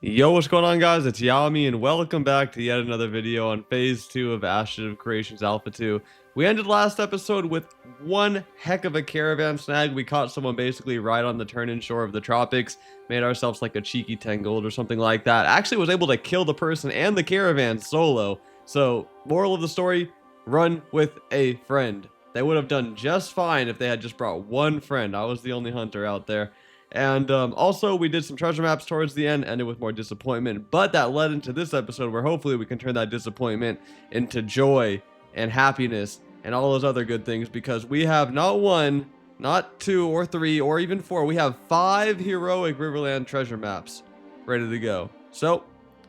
Yo, what's going on, guys? It's Yommi, and welcome back to yet another video on Phase 2 of Ashes of Creations Alpha 2. We ended last episode with one heck of a caravan snag. We caught someone basically right on the turn-in shore of the tropics, made ourselves like a cheeky 10 gold or something like that. Actually was able to kill the person and the caravan solo. So, moral of the story, run with a friend. They would have done just fine if they had just brought one friend. I was the only hunter out there. And also, we did some treasure maps towards the end, ended with more disappointment. But that led into this episode where hopefully we can turn that disappointment into joy and happiness and all those other good things, because we have not one, not two or three or even four. We have 5 heroic Riverland treasure maps ready to go. So,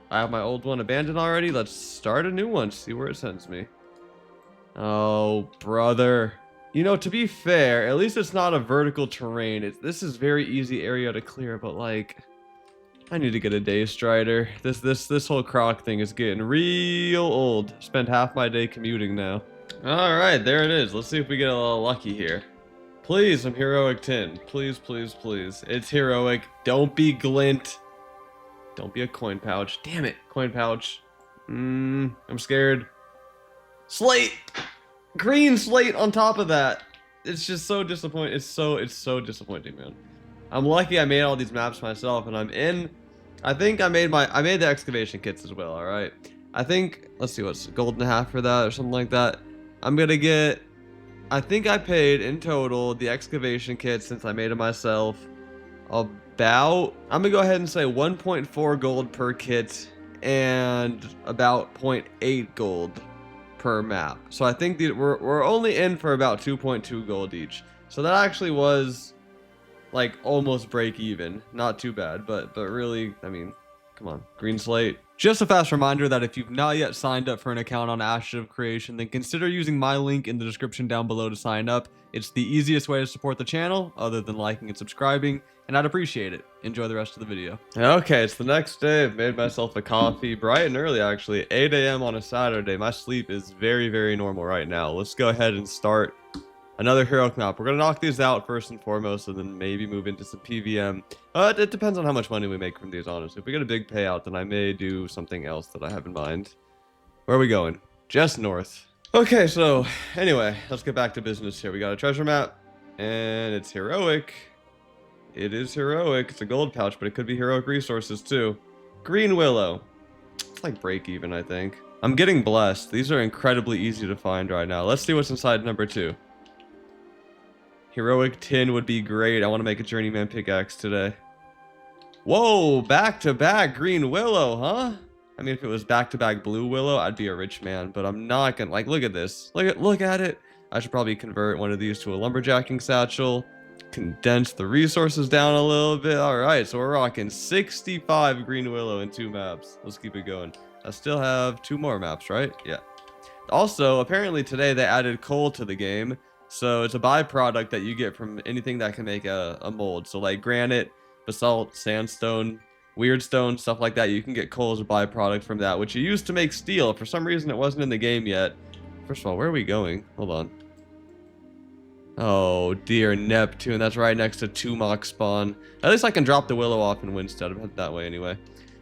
I have my old one abandoned already. Let's start a new one, see where it sends me. Oh, brother. You know, to be fair, at least it's not a vertical terrain. This is very easy area to clear, but like, I need to get a day strider. This whole croc thing is getting real old. Spend half my day commuting now. All right, there it is. Let's see if we get a little lucky here. Please, I'm heroic 10. Please, please, please. It's heroic. Don't be glint. Don't be a coin pouch. Damn it, coin pouch. I'm scared. Slate. Green slate on top of that. It's just so disappointing. It's so disappointing, man. I'm lucky I made all these maps myself, and I think I made the excavation kits as well. All right, I think, let's see, what's gold and a half for that or something like that. I'm gonna get, I think I paid in total the excavation kits, since I made it myself, about, I'm gonna go ahead and say 1.4 gold per kit and about 0.8 gold per map. So I think we're only in for about 2.2 gold each. So that actually was like almost break even. Not too bad, but really, I mean, come on, green slate. Just a fast reminder that if you've not yet signed up for an account on Ashes of Creation, then consider using my link in the description down below to sign up. It's the easiest way to support the channel, other than liking and subscribing, and I'd appreciate it. Enjoy the rest of the video. Okay, it's the next day. I've made myself a coffee, bright and early actually, 8 a.m. on a Saturday. My sleep is very, very normal right now. Let's go ahead and start another heroic map. We're gonna knock these out first and foremost, and then maybe move into some PVM. It depends on how much money we make from these, honestly. If we get a big payout, then I may do something else that I have in mind. Where are we going? Just north. Okay, so anyway, let's get back to business here. We got a treasure map, and it's heroic. It is heroic. It's a gold pouch, but it could be heroic resources too. Green willow. It's like break even, I think. I'm getting blessed. These are incredibly easy to find right now. Let's see what's inside number 2. Heroic tin would be great. I want to make a journeyman pickaxe today. Whoa, back-to-back green willow, huh? I mean, if it was back-to-back blue willow, I'd be a rich man, but I'm not gonna. Like, look at this. Look at it. I should probably convert one of these to a lumberjacking satchel. Condense the resources down a little bit. All right, so we're rocking 65 green willow in 2 maps. Let's keep it going. I still have 2 more maps, right? Yeah. Also, apparently today they added coal to the game. So it's a byproduct that you get from anything that can make a mold. So like granite, basalt, sandstone, weird stone, stuff like that. You can get coal as a byproduct from that, which you use to make steel. For some reason, it wasn't in the game yet. First of all, where are we going? Hold on. Oh dear, Neptune. That's right next to Tumok spawn. At least I can drop the willow off in Winstead. I'm headed that way anyway.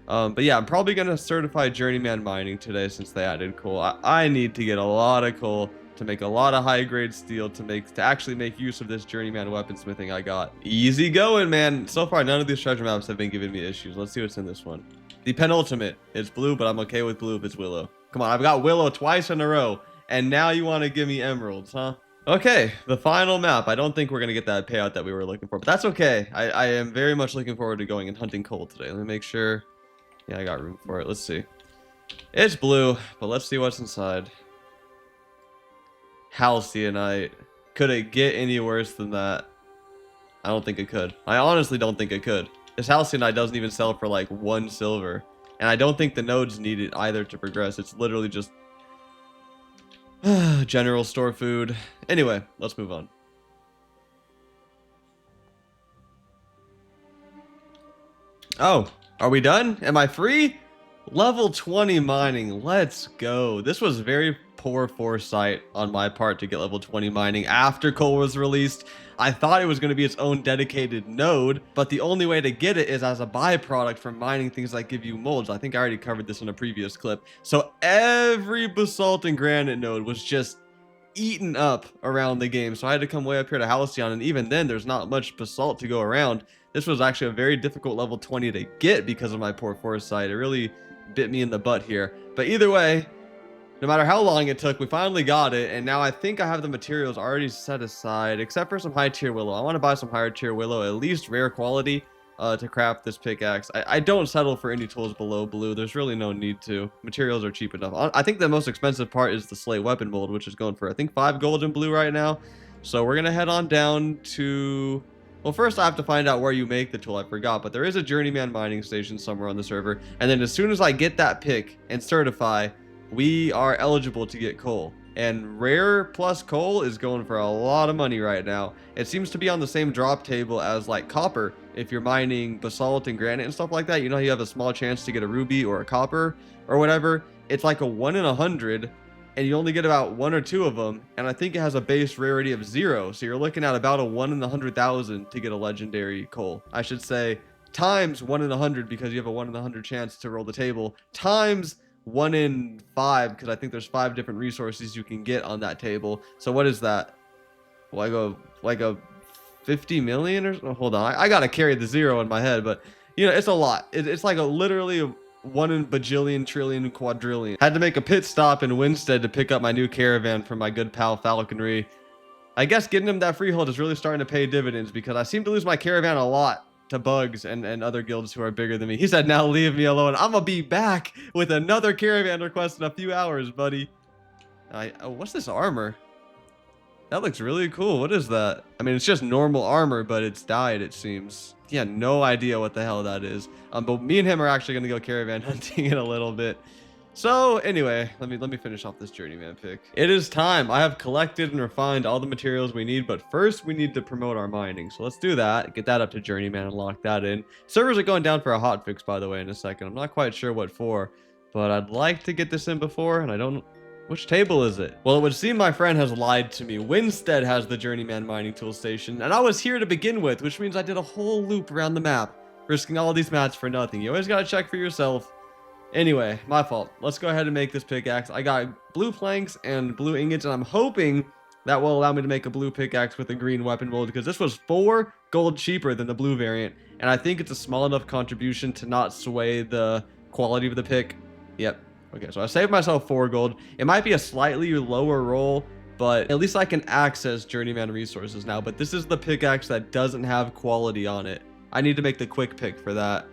But yeah, I'm probably going to certify journeyman mining today since they added coal. I need to get a lot of coal to make a lot of high-grade steel to actually make use of this journeyman weaponsmithing I got. Easy going, man. So far, none of these treasure maps have been giving me issues. Let's see what's in this one. The penultimate. It's blue, but I'm okay with blue if it's willow. Come on, I've got willow twice in a row, and now you want to give me emeralds, huh? Okay, the final map. I don't think we're going to get that payout that we were looking for, but that's okay. I am very much looking forward to going and hunting coal today. Let me make sure. Yeah, I got room for it. Let's see. It's blue, but let's see what's inside. Halcyanite. Could it get any worse than that? I don't think it could. I honestly don't think it could. This halcyanite doesn't even sell for like 1 silver. And I don't think the nodes need it either to progress. It's literally just general store food. Anyway, let's move on. Oh, are we done? Am I free? Level 20 mining, let's go. This was very poor foresight on my part to get level 20 mining after coal was released. I thought it was going to be its own dedicated node, but the only way to get it is as a byproduct from mining things that give you molds. I think I already covered this in a previous clip. So every basalt and granite node was just eaten up around the game. So I had to come way up here to Halcyon, and even then there's not much basalt to go around. This was actually a very difficult level 20 to get because of my poor foresight. It really bit me in the butt here. But either way, no matter how long it took, we finally got it, and now I think I have the materials already set aside, except for some high tier willow. I want to buy some higher tier willow, at least rare quality, to craft this pickaxe. I don't settle for any tools below blue. There's really no need to. Materials are cheap enough. I think the most expensive part is the slate weapon mold, which is going for, I think, 5 gold in blue right now. So we're going to head on down to... Well, first I have to find out where you make the tool. I forgot, but there is a journeyman mining station somewhere on the server. And then as soon as I get that pick and certify, we are eligible to get coal. And rare plus coal is going for a lot of money right now. It seems to be on the same drop table as like copper. If you're mining basalt and granite and stuff like that, you know, you have a small chance to get a ruby or a copper or whatever. It's like a 1 in 100, and you only get about 1 or 2 of them. And I think it has a base rarity of 0. So you're looking at about a 1 in 100,000 to get a legendary coal. I should say times 1 in 100, because you have a 1 in 100 chance to roll the table, times 1 in 5, because I think there's 5 different resources you can get on that table. So what is that? Like a 50 million or so? Hold on, I gotta carry the 0 in my head, but you know, it's a lot. It's like a literally 1 in bajillion, trillion, quadrillion. Had to make a pit stop in Winstead to pick up my new caravan from my good pal Falconry. I guess getting him that freehold is really starting to pay dividends, because I seem to lose my caravan a lot to bugs and other guilds who are bigger than me. He said, now leave me alone. I'm gonna be back with another caravan request in a few hours, buddy. Oh, what's this armor? That looks really cool. What is that? I mean, it's just normal armor, but it's dyed, it seems. Yeah, no idea what the hell that is. But me and him are actually gonna go caravan hunting in a little bit. So anyway, let me finish off this journeyman pick. It is time. I have collected and refined all the materials we need, but first we need to promote our mining. So let's do that. Get that up to journeyman and lock that in. Servers are going down for a hotfix, by the way, in a second. I'm not quite sure what for, but I'd like to get this in before, and I don't... Which table is it? Well, it would seem my friend has lied to me. Winstead has the journeyman mining tool station, and I was here to begin with, which means I did a whole loop around the map, risking all these mats for nothing. You always gotta check for yourself. Anyway, my fault. Let's go ahead and make this pickaxe. I got blue planks and blue ingots, and I'm hoping that will allow me to make a blue pickaxe with a green weapon mold, because this was 4 gold cheaper than the blue variant, and I think it's a small enough contribution to not sway the quality of the pick. Yep. Okay, so I saved myself 4 gold. It might be a slightly lower roll, but at least I can access journeyman resources now. But this is the pickaxe that doesn't have quality on it. I need to make the quick pick for that,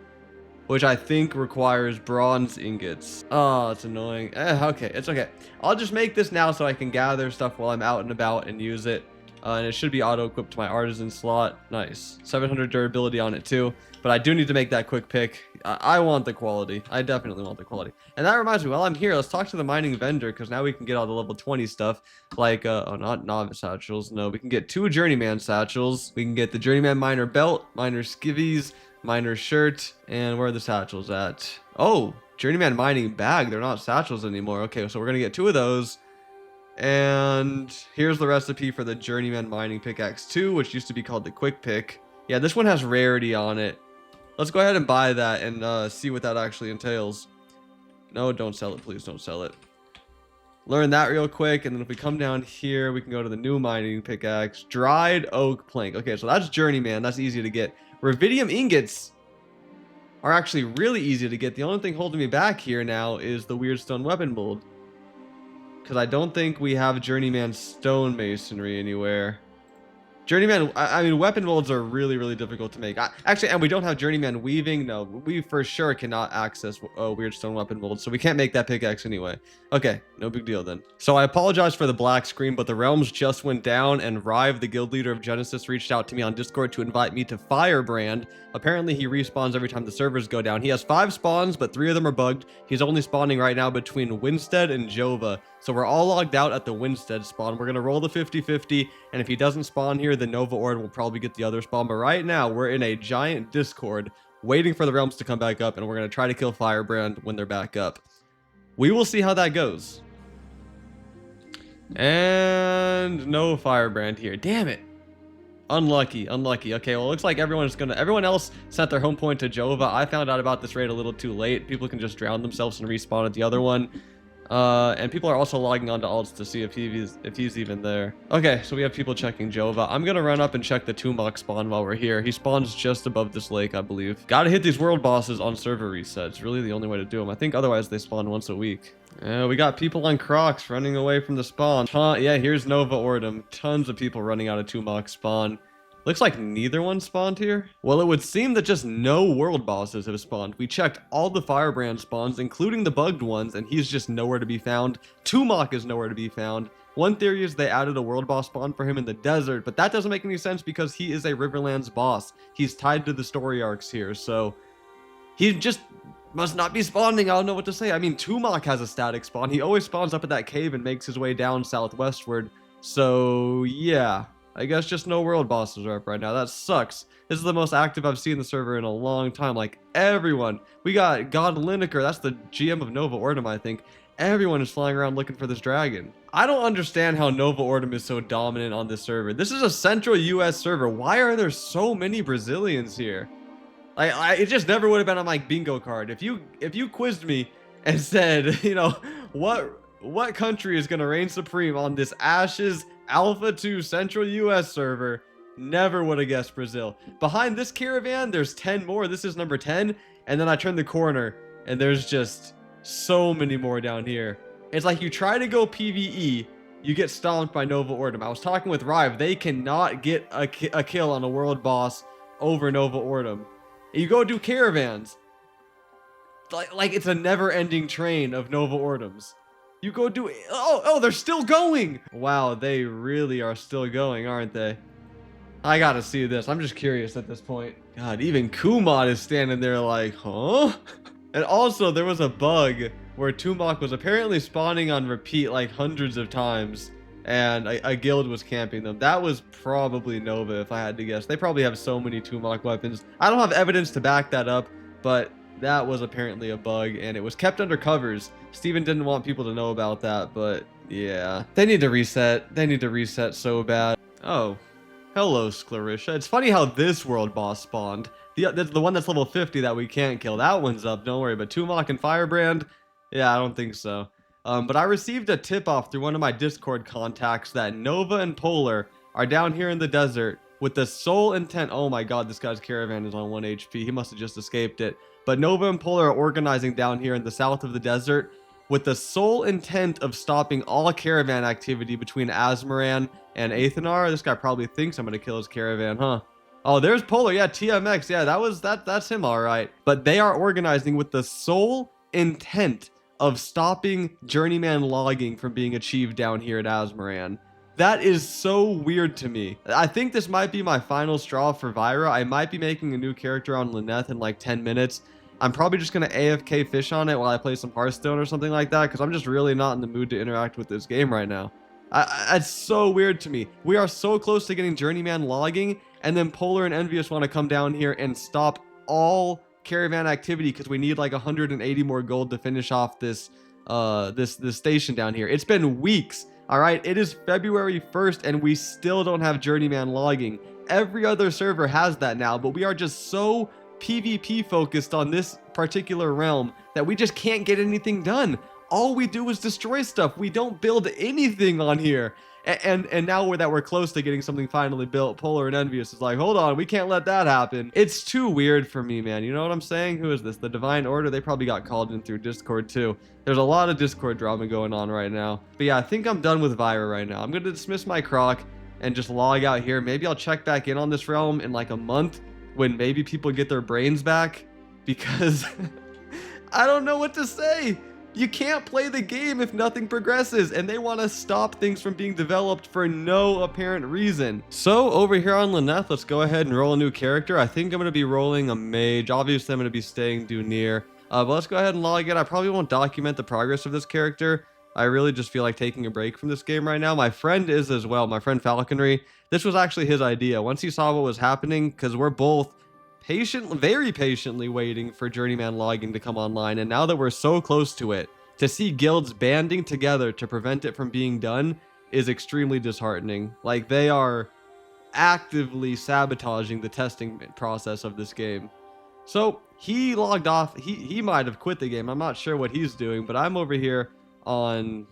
which I think requires bronze ingots. Oh, it's annoying. Okay, it's okay. I'll just make this now so I can gather stuff while I'm out and about and use it. And it should be auto-equipped to my artisan slot. Nice. 700 durability on it too. But I do need to make that quick pick. I want the quality. I definitely want the quality. And that reminds me, while I'm here, let's talk to the mining vendor, because now we can get all the level 20 stuff. Like, oh, not novice satchels. No, we can get 2 journeyman satchels. We can get the journeyman miner belt, miner skivvies, miner shirt, and where are the satchels at? Oh, journeyman mining bag. They're not satchels anymore. Okay, so we're gonna get 2 of those. And here's the recipe for the journeyman mining pickaxe 2, which used to be called the quick pick. Yeah, this one has rarity on it. Let's go ahead and buy that and see what that actually entails. No, don't sell it, please don't sell it. Learn that real quick, and then if we come down here, we can go to the new mining pickaxe. Dried oak plank. Okay, so that's journeyman. That's easy to get. Rubidium ingots are actually really easy to get. The only thing holding me back here now is the weird stone weapon mold, because I don't think we have journeyman stone masonry anywhere. Journeyman, I mean, weapon molds are really, really difficult to make. Actually, and we don't have journeyman weaving. No, we for sure cannot access weird stone weapon molds, so we can't make that pickaxe anyway. Okay, no big deal then. So I apologize for the black screen, but the realms just went down, and Rive, the guild leader of Genesis, reached out to me on Discord to invite me to Firebrand. Apparently, he respawns every time the servers go down. He has 5 spawns, but 3 of them are bugged. He's only spawning right now between Winstead and Jova. So we're all logged out at the Winstead spawn. We're going to roll the 50-50, and if he doesn't spawn here, the Nova Ord will probably get the other spawn. But right now, we're in a giant Discord waiting for the realms to come back up, and we're going to try to kill Firebrand when they're back up. We will see how that goes. And no Firebrand here. Damn it. Unlucky. Okay, well, it looks like everyone else sent their home point to Jova. I found out about this raid a little too late. People can just drown themselves and respawn at the other one. And people are also logging onto alts to see if he's even there. Okay, so we have people checking Jova. I'm gonna run up and check the Tumok spawn while we're here. He spawns just above this lake, I believe. Gotta hit these world bosses on server resets. Really the only way to do them. I think otherwise they spawn once a week. We got people on Crocs running away from the spawn. Yeah, here's Nova Ordum. Tons of people running out of Tumok spawn. Looks like neither one spawned here. Well, it would seem that just no world bosses have spawned. We checked all the Firebrand spawns, including the bugged ones, and he's just nowhere to be found. Tumok is nowhere to be found. One theory is they added a world boss spawn for him in the desert, but that doesn't make any sense because he is a Riverlands boss. He's tied to the story arcs here, so he just must not be spawning. I don't know what to say. I mean, Tumok has a static spawn. He always spawns up at that cave and makes his way down southwestward. So, yeah. I guess just no world bosses are up right now. That sucks. This is the most active I've seen the server in a long time. Like, everyone. We got God Lineker. That's the GM of Nova Ordum, I think. Everyone is flying around looking for this dragon. I don't understand how Nova Ordum is so dominant on this server. This is a central US server. Why are there so many Brazilians here? It just never would have been on my bingo card. If you quizzed me and said, you know, what country is going to reign supreme on this Ashes Alpha 2 Central US server, never would have guessed Brazil. Behind this caravan, there's 10 more. This is number 10. And then I turn the corner, and there's just so many more down here. It's like you try to go PvE, you get stomped by Nova Ordum. I was talking with Rive. They cannot get a kill on a world boss over Nova Ordum. You go do caravans. Like it's a never-ending train of Nova Ordums. You go do it. Oh, they're still going. Wow, they really are still going, aren't they? I gotta see this. I'm just curious at this point. God, even Kumod is standing there like, huh? And also, there was a bug where Tumok was apparently spawning on repeat like hundreds of times, and a guild was camping them. That was probably Nova, if I had to guess. They probably have so many Tumok weapons. I don't have evidence to back that up, but that was apparently a bug, and it was kept under covers. Steven didn't want people to know about that, but yeah. They need to reset. They need to reset so bad. Oh, hello, Sclarisha. It's funny how this world boss spawned. The one that's level 50 that we can't kill. That one's up, don't worry. But Tumok and Firebrand, yeah, I don't think so. But I received a tip-off through one of my Discord contacts that Nova and Polar are down here in the desert with the sole intent. Oh my god, this guy's caravan is on 1 HP. He must have just escaped it. But Nova and Polar are organizing down here in the south of the desert with the sole intent of stopping all caravan activity between Azmoran and Athenar. This guy probably thinks I'm going to kill his caravan, huh? Oh, there's Polar. Yeah, TMX. Yeah, that's him, all right. But they are organizing with the sole intent of stopping journeyman logging from being achieved down here at Azmoran. That is so weird to me. I think this might be my final straw for Vyra. I might be making a new character on Lyneth in like 10 minutes. I'm probably just going to AFK fish on it while I play some Hearthstone or something like that, because I'm just really not in the mood to interact with this game right now. It's so weird to me. We are so close to getting journeyman logging, and then Polar and Envious want to come down here and stop all caravan activity because we need like 180 more gold to finish off this station down here. It's been weeks. All right, it is February 1st and we still don't have journeyman logging. Every other server has that now, but we are just so PvP focused on this particular realm that we just can't get anything done. All we do is destroy stuff. We don't build anything on here. And now that we're close to getting something finally built, Polar and Envious is like, hold on, we can't let that happen. It's too weird for me, man. You know what I'm saying? Who is this? The Divine Order? They probably got called in through Discord too. There's a lot of Discord drama going on right now. But yeah, I think I'm done with Vyra right now. I'm going to dismiss my Croc and just log out here. Maybe I'll check back in on this realm in like a month when maybe people get their brains back, because I don't know what to say. You can't play the game if nothing progresses, and they want to stop things from being developed for no apparent reason. So over here on Lyneth, let's go ahead and roll a new character. I think I'm going to be rolling a mage. Obviously, I'm going to be staying Dunir. But let's go ahead and log in. I probably won't document the progress of this character. I really just feel like taking a break from this game right now. My friend is as well. My friend Falconry. This was actually his idea. Once he saw what was happening, because we're both very patiently waiting for journeyman logging to come online, and now that we're so close to it, to see guilds banding together to prevent it from being done is extremely disheartening. Like, they are actively sabotaging the testing process of this game. So he logged off. He might have quit the game. I'm not sure what he's doing, but I'm over here on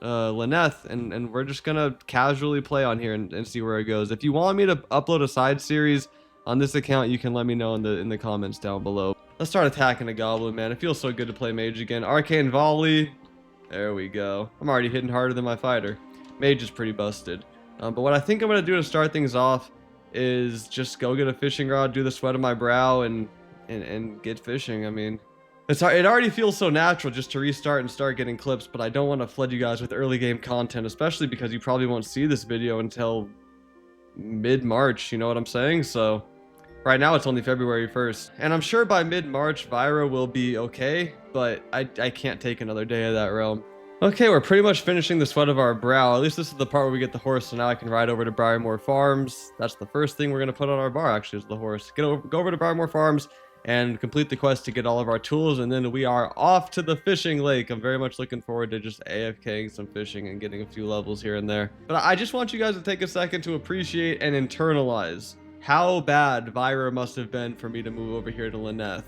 Lyneth, and we're just gonna casually play on here and see where it goes. If you want me to upload a side series on this account, you can let me know in the comments down below. Let's start attacking a goblin, man. It feels so good to play mage again. Arcane volley. There we go. I'm already hitting harder than my fighter. Mage is pretty busted. But what I think I'm gonna do to start things off is just go get a fishing rod, do the sweat of my brow, and get fishing. I mean, it already feels so natural just to restart and start getting clips, but I don't want to flood you guys with early game content, especially because you probably won't see this video until mid-March, you know what I'm saying? So right now it's only February 1st, and I'm sure by mid-March Vyra will be okay, but I can't take another day of that realm. Okay, we're pretty much finishing the sweat of our brow. At least this is the part where we get the horse, so now I can ride over to Briarmore Farms. That's the first thing we're going to put on our bar, actually, is the horse. Go over to Briarmore Farms and complete the quest to get all of our tools, and then we are off to the fishing lake. I'm very much looking forward to just AFKing some fishing and getting a few levels here and there. But I just want you guys to take a second to appreciate and internalize how bad Vyra must have been for me to move over here to Lyneth.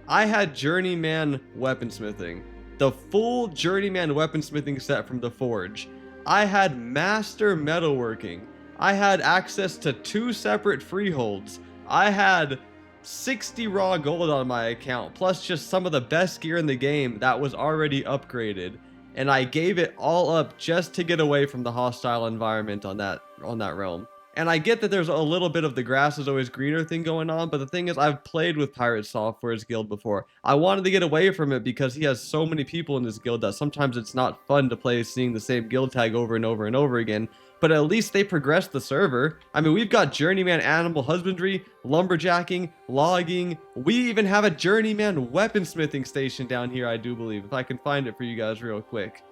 I had journeyman weaponsmithing, the full journeyman weaponsmithing set from the forge. I had master metalworking. I had access to 2 separate freeholds. I had 60 raw gold on my account, plus just some of the best gear in the game that was already upgraded, and I gave it all up just to get away from the hostile environment on that realm. And I get that there's a little bit of the grass is always greener thing going on, but the thing is, I've played with Pirate Software's guild before. I wanted to get away from it because he has so many people in his guild that sometimes it's not fun to play seeing the same guild tag over and over and over again. But at least they progressed the server. I mean, we've got journeyman animal husbandry, lumberjacking, logging. We even have a journeyman weaponsmithing station down here, I do believe, if I can find it for you guys real quick.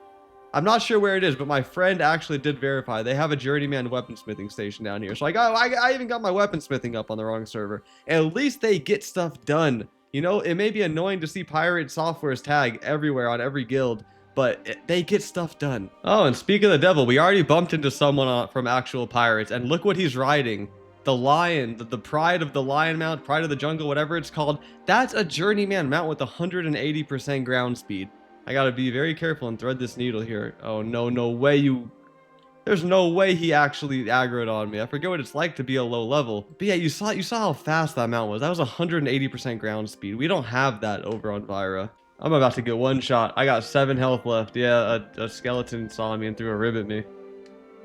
I'm not sure where it is, but my friend actually did verify. They have a journeyman weaponsmithing station down here. So I even got my weaponsmithing up on the wrong server. At least they get stuff done. You know, it may be annoying to see Pirate Software's tag everywhere on every guild, but they get stuff done. Oh, and speak of the devil, we already bumped into someone from actual pirates, and look what he's riding. The lion, the pride of the lion mount, pride of the jungle, whatever it's called. That's a journeyman mount with 180% ground speed. I gotta be very careful and thread this needle here. Oh no, no way there's no way he actually aggroed on me. I forget what it's like to be a low level. But yeah, you saw how fast that mount was. That was 180% ground speed. We don't have that over on Vyra. I'm about to get one shot. I got 7 health left. Yeah, a skeleton saw me and threw a rib at me.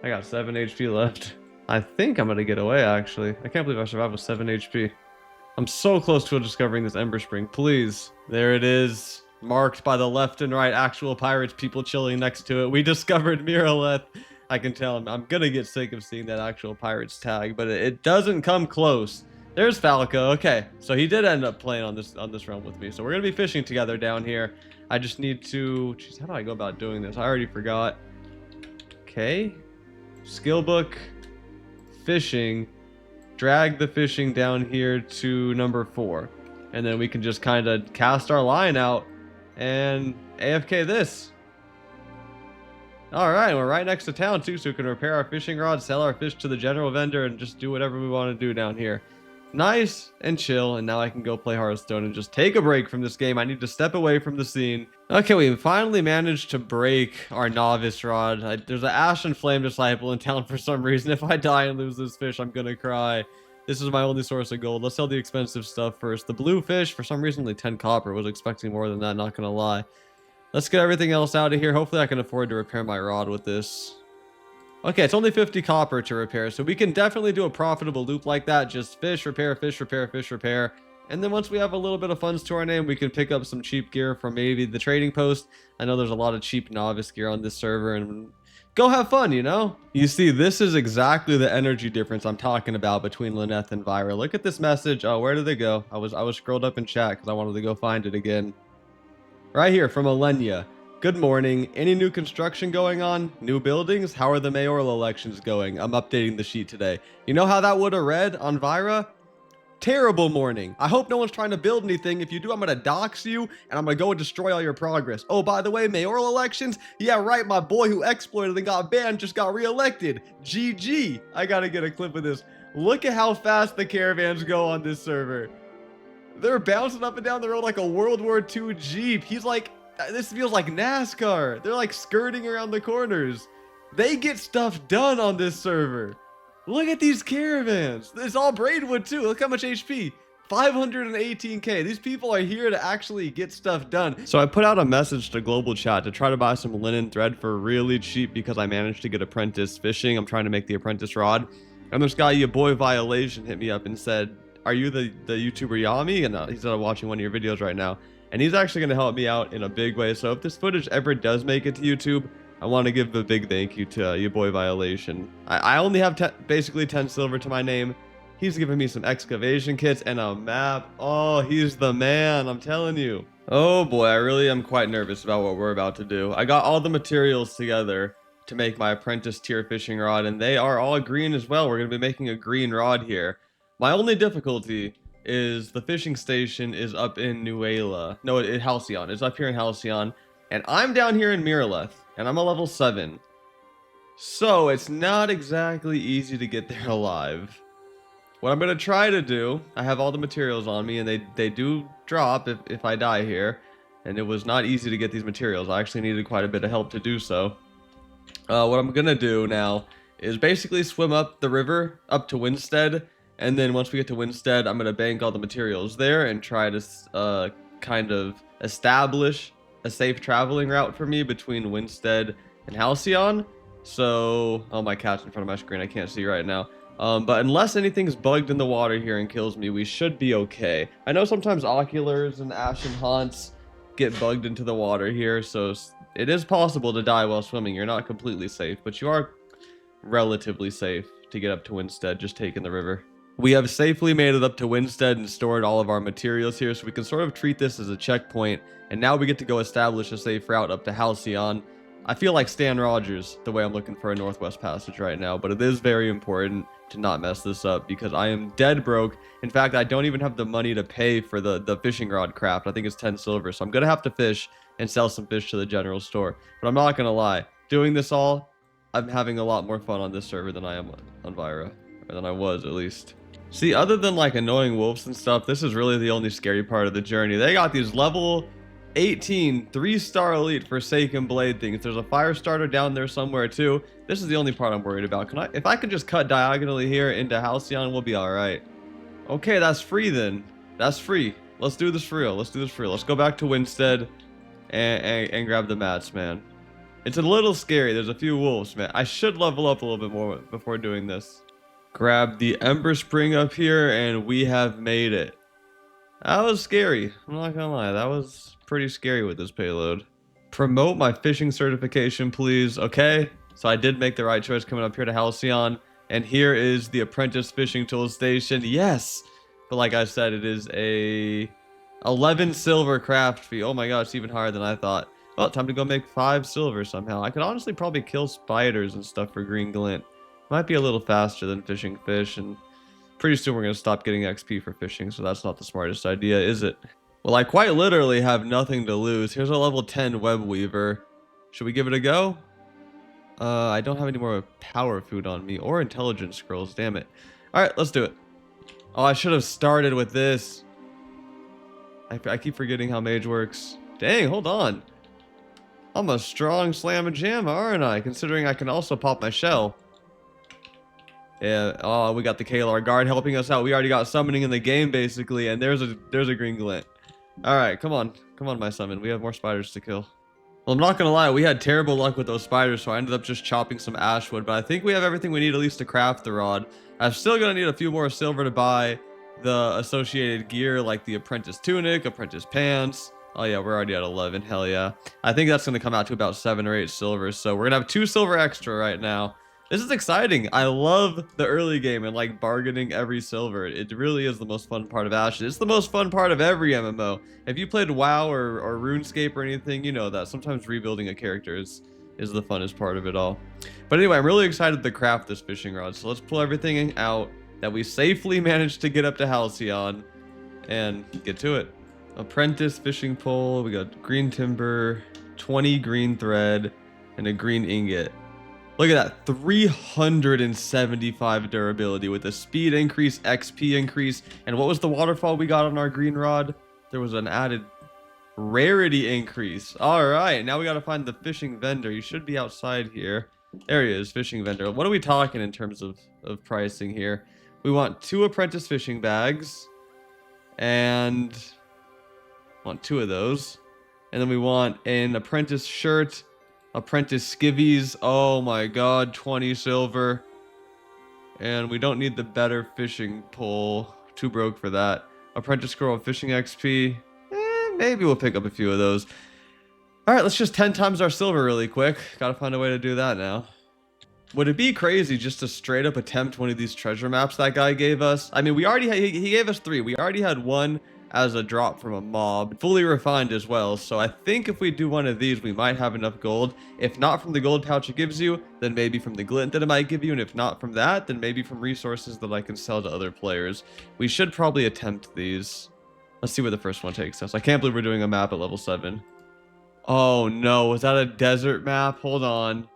I got 7 HP left. I think I'm gonna get away, actually. I can't believe I survived with 7 HP. I'm so close to discovering this Ember Spring. Please. There it is. Marked by the left and right actual pirates, people chilling next to it. We discovered Miraleth. I can tell I'm gonna get sick of seeing that actual pirates tag, but it doesn't come close. There's Falco. Okay, so he did end up playing on this realm with me. So we're gonna be fishing together down here. I just need to. Jeez, how do I go about doing this? I already forgot. Okay, skill book, fishing. Drag the fishing down here to number 4, and then we can just kind of cast our line out and AFK this. All right, we're right next to town too, so we can repair our fishing rod, sell our fish to the general vendor, and just do whatever we want to do down here. Nice and chill, and now I can go play Hearthstone and just take a break from this game. I need to step away from the scene. Okay, we finally managed to break our novice rod. There's an Ashen Flame Disciple in town for some reason. If I die and lose this fish, I'm gonna cry. This is my only source of gold. Let's sell the expensive stuff first. The blue fish, for some reason, only 10 copper. Was expecting more than that, not gonna lie. Let's get everything else out of here. Hopefully I can afford to repair my rod with this. Okay, it's only 50 copper to repair, so we can definitely do a profitable loop like that. Just fish, repair, fish, repair, fish, repair. And then once we have a little bit of funds to our name, we can pick up some cheap gear from maybe the trading post. I know there's a lot of cheap novice gear on this server, and go have fun, you know? You see, this is exactly the energy difference I'm talking about between Lyneth and Vyra. Look at this message. Oh, where did they go? I was scrolled up in chat because I wanted to go find it again. Right here from Alenia. Good morning. Any new construction going on? New buildings? How are the mayoral elections going? I'm updating the sheet today. You know how that would have read on Vyra? terrible morning. I hope no one's trying to build anything. If you do, I'm gonna dox you, and I'm gonna go and destroy all your progress. Oh, by the way, mayoral elections? Yeah, right, my boy who exploited and got banned just got reelected. GG. I gotta get a clip of this. Look at how fast the caravans go on this server. They're bouncing up and down the road like a World War II Jeep. He's like, this feels like NASCAR. They're like skirting around the corners. They get stuff done on this server. Look at these caravans. It's all braidwood too. Look how much HP. 518k. These people are here to actually get stuff done. So I put out a message to global chat to try to buy some linen thread for really cheap because I managed to get apprentice fishing. I'm trying to make the apprentice rod. And this guy, your boy Violation, hit me up and said, are you the YouTuber Yommi? And he said, I'm watching one of your videos right now. And he's actually going to help me out in a big way. So if this footage ever does make it to YouTube, I want to give a big thank you to your boy Violation. I only have basically 10 silver to my name. He's giving me some excavation kits and a map. Oh, he's the man, I'm telling you. Oh boy, I really am quite nervous about what we're about to do. I got all the materials together to make my apprentice tier fishing rod, and they are all green as well. We're going to be making a green rod here. My only difficulty is the fishing station is up in Nuela. No, Halcyon. It's up here in Halcyon. And I'm down here in Miraleth, and I'm a level 7. So it's not exactly easy to get there alive. What I'm going to try to do, I have all the materials on me, and they do drop if I die here. And it was not easy to get these materials. I actually needed quite a bit of help to do so. What I'm going to do now is basically swim up the river up to Winstead. And then once we get to Winstead, I'm going to bank all the materials there and try to kind of establish a safe traveling route for me between Winstead and Halcyon. So, oh, my cat's in front of my screen. I can't see right now. But unless anything's bugged in the water here and kills me, we should be okay. I know sometimes oculars and ashen haunts get bugged into the water here, so it is possible to die while swimming. You're not completely safe, but you are relatively safe to get up to Winstead, just taking the river. We have safely made it up to Winstead and stored all of our materials here, so we can sort of treat this as a checkpoint, and now we get to go establish a safe route up to Halcyon. I feel like Stan Rogers, the way I'm looking for a Northwest Passage right now, but it is very important to not mess this up because I am dead broke. In fact, I don't even have the money to pay for the fishing rod craft. I think it's 10 silver, so I'm going to have to fish and sell some fish to the general store. But I'm not going to lie, doing this all, I'm having a lot more fun on this server than I am on Vyra, or than I was at least. See, other than like annoying wolves and stuff, this is really the only scary part of the journey. They got these level 18 3-star elite Forsaken Blade things. There's a fire starter down there somewhere too. This is the only part I'm worried about. If I can just cut diagonally here into Halcyon, we'll be all right. Okay, that's free then. That's free. Let's do this for real. Let's do this for real. Let's go back to Winstead and grab the mats, man. It's a little scary. There's a few wolves, man. I should level up a little bit more before doing this. Grab the Ember Spring up here, and we have made it. That was scary. I'm not gonna lie. That was pretty scary with this payload. Promote my fishing certification, please. Okay, so I did make the right choice coming up here to Halcyon. And here is the Apprentice Fishing Tool Station. Yes! But like I said, it is a 11 silver craft fee. Oh my god, it's even higher than I thought. Well, time to go make 5 silver somehow. I could honestly probably kill spiders and stuff for green glint. Might be a little faster than fishing fish, and pretty soon we're going to stop getting XP for fishing, so that's not the smartest idea, is it? Well, I quite literally have nothing to lose. Here's a level 10 web weaver. Should we give it a go? I don't have any more power food on me, or intelligence scrolls, damn it. Alright, let's do it. Oh, I should have started with this. I keep forgetting how mage works. Dang, hold on. I'm a strong slam and jam, aren't I? Considering I can also pop my shell. Yeah, oh, we got the Kalar guard helping us out. We already got summoning in the game, basically, and there's a green glint. Alright, come on, my summon. We have more spiders to kill. Well, I'm not gonna lie, we had terrible luck with those spiders, so I ended up just chopping some ash wood, but I think we have everything we need at least to craft the rod. I'm still gonna need a few more silver to buy the associated gear, like the apprentice tunic, apprentice pants. Oh yeah, we're already at 11, hell yeah. I think that's gonna come out to about 7 or 8 silver, so we're gonna have 2 silver extra right now. This is exciting. I love the early game and like bargaining every silver. It really is the most fun part of Ashes. It's the most fun part of every MMO. If you played WoW or RuneScape or anything, you know that sometimes rebuilding a character is the funnest part of it all. But anyway, I'm really excited to craft this fishing rod. So let's pull everything out. that we safely managed to get up to Halcyon and get to it. Apprentice fishing pole. We got green timber, 20 green thread, and a green ingot. Look at that, 375 durability with a speed increase, XP increase, and what was the waterfall we got on our green rod? There was an added rarity increase. All right, now we got to find the fishing vendor. You should be outside here. There he is, fishing vendor. What are we talking in terms of pricing here? We want 2 apprentice fishing bags, and want 2 of those. And then we want an apprentice shirt, apprentice skivvies. Oh my god, 20 silver. And we don't need the better fishing pole. Too broke for that. Apprentice scroll of fishing XP. Maybe we'll pick up a few of those. Alright, let's just 10 times our silver really quick. Gotta find a way to do that now. Would it be crazy just to straight up attempt one of these treasure maps that guy gave us? I mean, we already had, he gave us 3. We already had one as a drop from a mob, fully refined as well. So I think if we do one of these, we might have enough gold. If not from the gold pouch it gives you, then maybe from the glint that it might give you. And if not from that, then maybe from resources that I can sell to other players. We should probably attempt these. Let's see where the first one takes us. I can't believe we're doing a map at level 7. Oh no, was that a desert map? Hold on.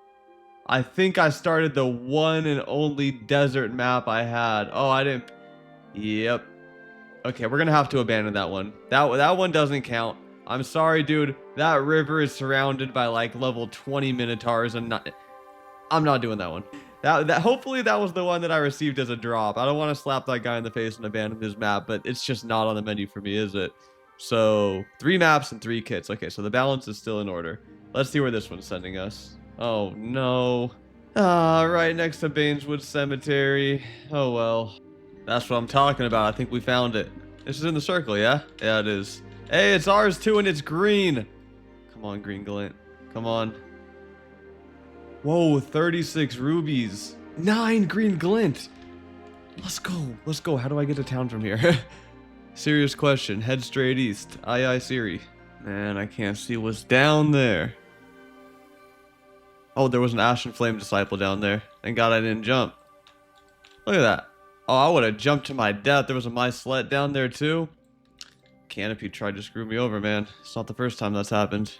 I think I started the one and only desert map I had. Oh, I didn't. Yep. Okay, we're gonna have to abandon that one. That one doesn't count. I'm sorry, dude. That river is surrounded by like level 20 minotaurs, and I'm not doing that one. Hopefully that was the one that I received as a drop. I don't want to slap that guy in the face and abandon his map, but it's just not on the menu for me, is it? So 3 maps and 3 kits. Okay, so the balance is still in order. Let's see where this one's sending us. Oh no. Ah, right next to Baineswood Cemetery. Oh well. That's what I'm talking about. I think we found it. This is in the circle, yeah? Yeah, it is. Hey, it's ours too, and it's green. Come on, green glint. Come on. Whoa, 36 rubies. 9 green glint. Let's go. Let's go. How do I get to town from here? Serious question. Head straight east. Aye, aye, Siri. Man, I can't see what's down there. Oh, there was an Ashen Flame Disciple down there. Thank God I didn't jump. Look at that. Oh, I would have jumped to my death. There was a My Slet down there too. Canopy tried to screw me over, man. It's not the first time that's happened.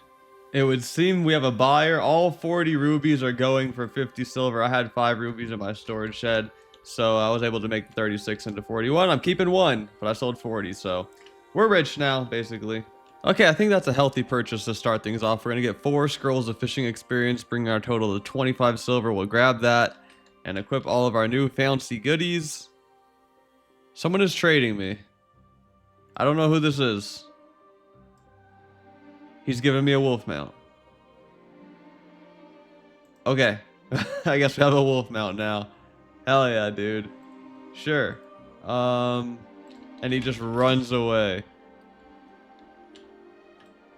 It would seem we have a buyer. All 40 rubies are going for 50 silver. I had 5 rubies in my storage shed, so I was able to make the 36 into 41. I'm keeping 1, but I sold 40, so we're rich now, basically. Okay, I think that's a healthy purchase to start things off. We're going to get 4 scrolls of fishing experience, bringing our total to 25 silver. We'll grab that and equip all of our new fancy goodies. Someone is trading me. I don't know who this is. He's giving me a wolf mount. Okay. I guess we have a wolf mount now. Hell yeah, dude. Sure. And he just runs away.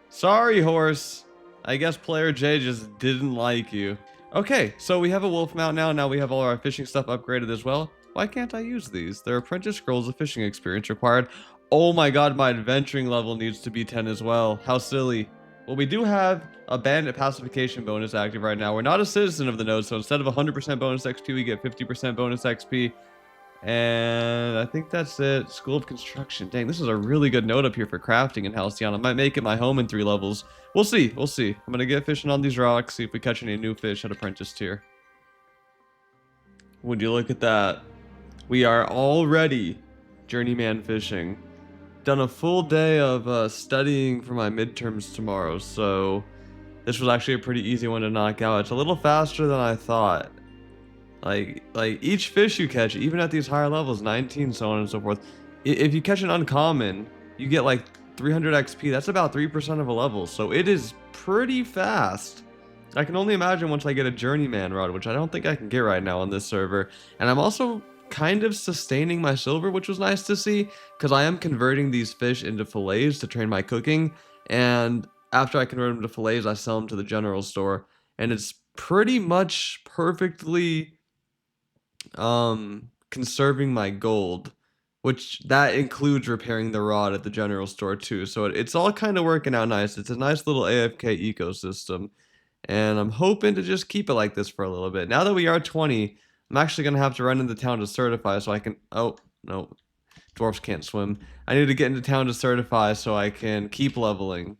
Sorry, horse. I guess player J just didn't like you. Okay, so we have a wolf mount now. Now we have all our fishing stuff upgraded as well. Why can't I use these? They're apprentice scrolls of fishing experience required. Oh my god, my adventuring level needs to be 10 as well. How silly. Well, we do have a bandit pacification bonus active right now. We're not a citizen of the node, so instead of 100% bonus XP, we get 50% bonus XP. And I think that's it. School of Construction. Dang, this is a really good node up here for crafting in Halcyon. I might make it my home in 3 levels. We'll see. We'll see. I'm going to get fishing on these rocks, see if we catch any new fish at apprentice tier. Would you look at that? We are already journeyman fishing. Done a full day of studying for my midterms tomorrow, so this was actually a pretty easy one to knock out. It's a little faster than I thought. Like each fish you catch, even at these higher levels, 19, so on and so forth. If you catch an uncommon, you get like 300 XP. That's about 3% of a level, so it is pretty fast. I can only imagine once I get a journeyman rod, which I don't think I can get right now on this server. And I'm also kind of sustaining my silver, which was nice to see, because I am converting these fish into fillets to train my cooking. And after I convert them to fillets, I sell them to the general store, and it's pretty much perfectly conserving my gold, which that includes repairing the rod at the general store too. So it's all kind of working out nice. It's a nice little AFK ecosystem, and I'm hoping to just keep it like this for a little bit. Now that we are 20, I'm actually gonna have to run into town to certify so I can. Oh no, dwarfs can't swim. I need to get into town to certify so I can keep leveling.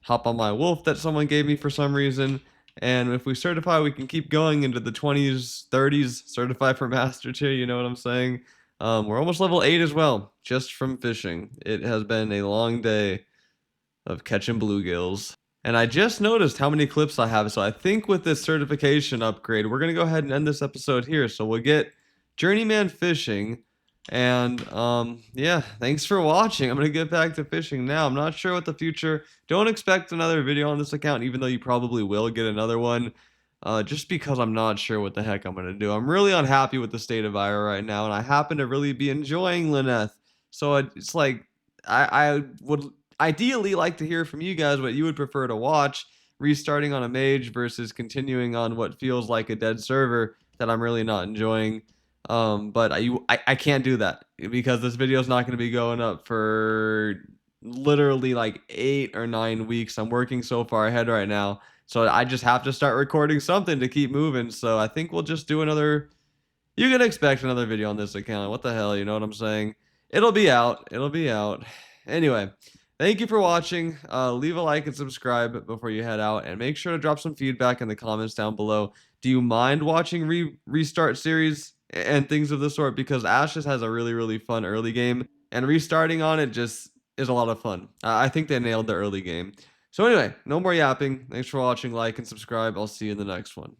Hop on my wolf that someone gave me for some reason. And if we certify, we can keep going into the 20s, 30s, certify for master tier, you know what I'm saying? We're almost level 8 as well, just from fishing. It has been a long day of catching bluegills. And I just noticed how many clips I have, so I think with this certification upgrade, we're going to go ahead and end this episode here. So we'll get journeyman fishing, and yeah, thanks for watching. I'm going to get back to fishing now. I'm not sure what the future, don't expect another video on this account, even though you probably will get another one, just because I'm not sure what the heck I'm going to do. I'm really unhappy with the state of Ira right now, and I happen to really be enjoying Lyneth. So it's like, I would ideally like to hear from you guys what you would prefer to watch, restarting on a mage versus continuing on what feels like a dead server that I'm really not enjoying. But I can't do that because this video is not going to be going up for literally like 8 or 9 weeks. I'm working so far ahead right now, so I just have to start recording something to keep moving. So I think we'll just do another, you can expect another video on this account. What the hell, you know what I'm saying? It'll be out. It'll be out. Anyway, thank you for watching. Leave a like and subscribe before you head out, and make sure to drop some feedback in the comments down below. Do you mind watching restart series and things of the sort? Because Ashes has a really, really fun early game, and restarting on it just is a lot of fun. I think they nailed the early game. So anyway, no more yapping. Thanks for watching. Like and subscribe. I'll see you in the next one.